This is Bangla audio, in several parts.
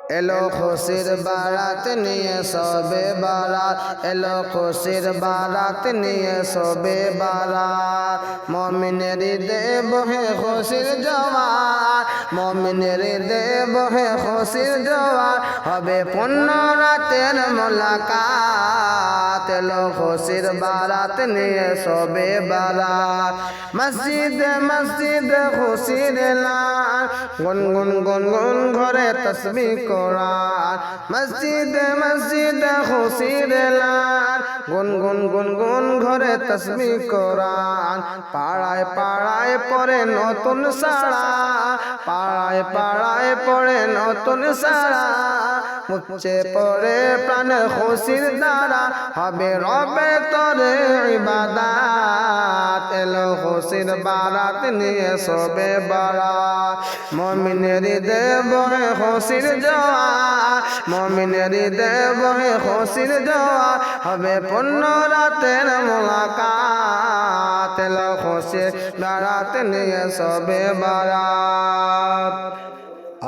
এলো খুশির বারাত নিয়ে সবে বারাত, এলো খুশির বারাত নিয়ে সবে বারাত। মুমিনের দেব হে খুশির জোয়ার, মুমিনের দেব হে খুশির জোয়ার, হবে পূর্ণ রাতের মোলাকাত। এলো খুশির বারাত নিয়ে সবে বারাত। মসজিদে মসজিদে খুশির এলান, গুনগুন গুনগুন ঘরে তসবিহ কোরআন। মসজিদে মসজিদে খুশির এলান, গুনগুন গুনগুন ঘরে তসবিহ কোরআন। পাড়ায় পাড়ায় পড়ে নতুন সাড়া, পাড়ায় পাড়ায় পড়ে নতুন সাড়া। মুচ্ছে পড়ে প্রাণ খুশির দ্বারা, হবে রবে তোরে ইবাদত। এলো খুশির বারাত নিয়ে সবে বারাত। মুমিনের দেব হে খুশির জোয়ার, মুমিনের দেব হে খুশির জোয়ার, হবে পূর্ণ রাতের মোলাকাত। এলো খুশির বারাত নিয়ে সবে বারাত।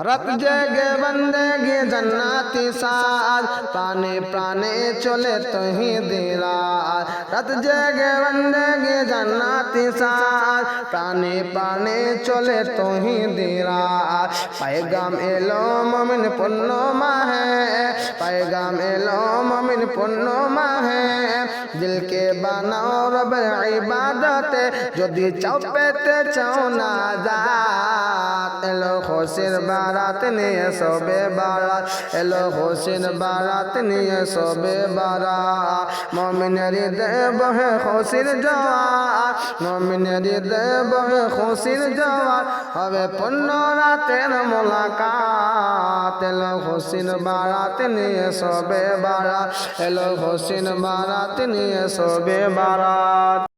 রাত জেগে বন্দেগি জান্নাতি সাজ, প্রাণে প্রাণে চলে তৌহিদি রাত। রাত জেগে বন্দেগি জান্নাতি সাজ, প্রাণে প্রাণে চলে তৌহিদি রাত। पैगाम एलो मोमिन पुण्य माहे, पैगाम एलो मोमिन पुण्य माहे। दिल के बनाओ रब इबादत, जदि चाओ पेते चाओ नाजात। एलो खुशिर बारात निये सबे बारात, एलो खुशिर बारात निये सबे बारात। मोमिनेरी देव है खुशिर जवार, मोमिनेरी देव है खुशिर जवार, हवे पुण्य रातेर मुलाकात। एलो खुशिर बारात निये सबे बारात, एलो खुशिर बारात निये सबे बारात।